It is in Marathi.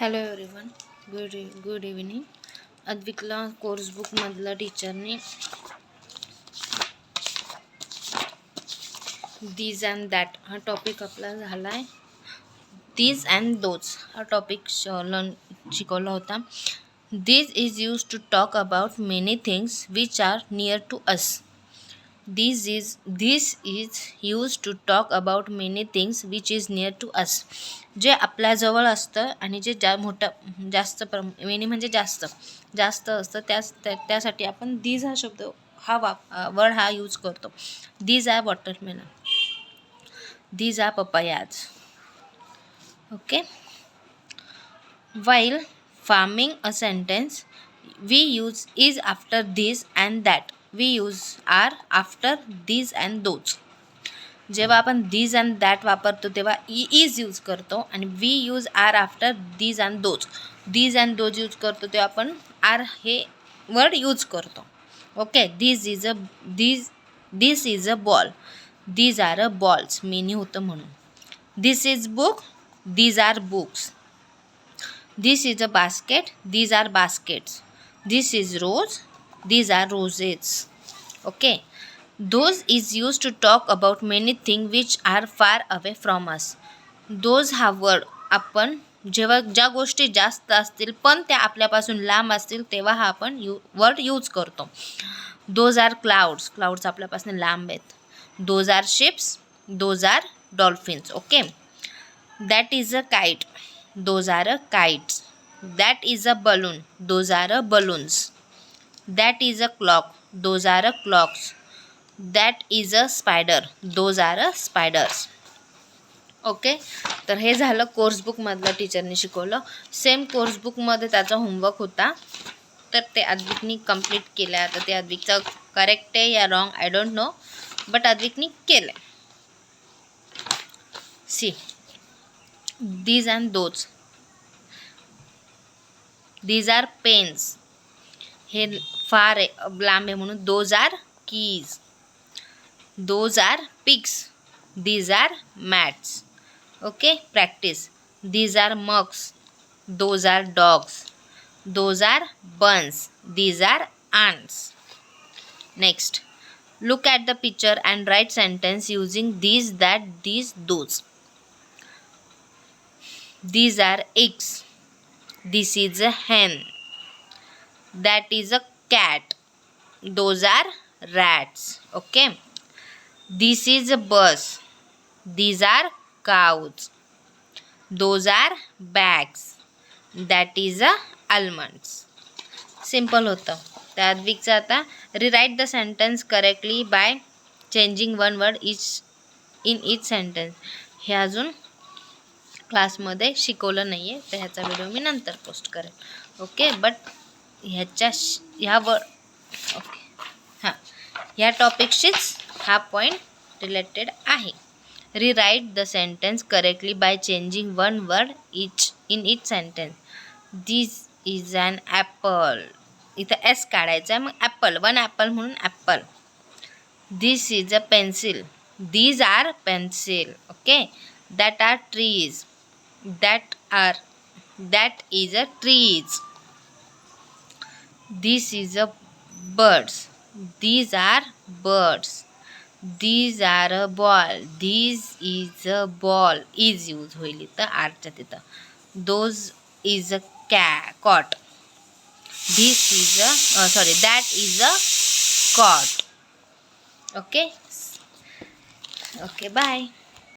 Hello everyone, good evening. अद्विकला कोर्स बुकमधलं टीचरने दीज अँड दॅट हा टॉपिक आपला झाला आहे. दीज अँड दोज हा टॉपिक शिकवला होता. These is use to talk about many things which are near to us. This is used to talk about many things which is near to us. जे आपल्याजवळ असतं आणि जे जास्त मेनी म्हणजे जास्त असतं त्यासाठी आपण दीज हा शब्द वर्ड हा यूज करतो. These are watermelon, these are papayas. Okay. While forming a sentence, we use is after this and that. We use are after these and those. जेव्हा आपण these and that वापरतो तेव्हा is यूज करतो आणि we use are after these and those. These and those use करतो तेव्हा आपण are हे वर्ड यूज करतो. Okay. This is a ball. These are a balls. Many होतं म्हणून. This is book. These are books. This is a basket. These are baskets. This is rose. These are roses. Okay. Those is used to talk about many things which are far away from us. Those हा word आपण जेव्हा ज्या गोष्टी जास्त असतील पण त्या आपल्यापासून लांब असतील तेव्हा हा आपण वर्ड यूज करतो. Those are clouds. Clouds आपल्यापासून लांब आहेत. Those are ships. Those are dolphins. Okay. That is a kite. Those are a kites. That is a balloon. Those are a balloons. That is a clock. Those are a clocks. That is a spider. Those are a spiders. Okay. तर हे झालं कोर्स बुकमधलं टीचरने शिकवलं. सेम कोर्स बुकमध्ये त्याचा होमवर्क होता तर ते अद्विकनी कंप्लीट केलं. आता ते अद्विकचं करेक्ट आहे या wrong I don't know, but अद्विकनी केलं. See these and those. These are pens. हे फार लांब आहे म्हणून those are keys. Those are pigs. These are mats. Okay, practice. These are mugs. Those are dogs. Those are buns. These are ants. Next, look at the picture and write sentence using these, that, these, those. These are eggs. This is a hen. That is a cat. Those are rats. Okay. This is a bus. These are cows. Those are bags. That is a almonds. Simple होतं. त्या अद्विकचं आता rewrite the sentence correctly by changing one word in each sentence. हे अजून क्लासमध्ये शिकवलं नाही आहे तर ह्याचा व्हिडिओ मी नंतर पोस्ट करेन. ओके. बट ओके हां ह्या टॉपिकशीच हा पॉईंट रिलेटेड आहे. Rewrite the sentence correctly by changing one word in each sentence. This is an apple. इथं एस काढायचा आहे, मग ॲपल, वन ॲपल म्हणून apple. This is a pencil. These are pencil. Okay. That are trees. that is a trees. This is a birds. These are birds. These are a ball. This is a ball. is use होईल इथं आरच्या तिथं. Those is a cot. This is that is a cot. Okay. Bye.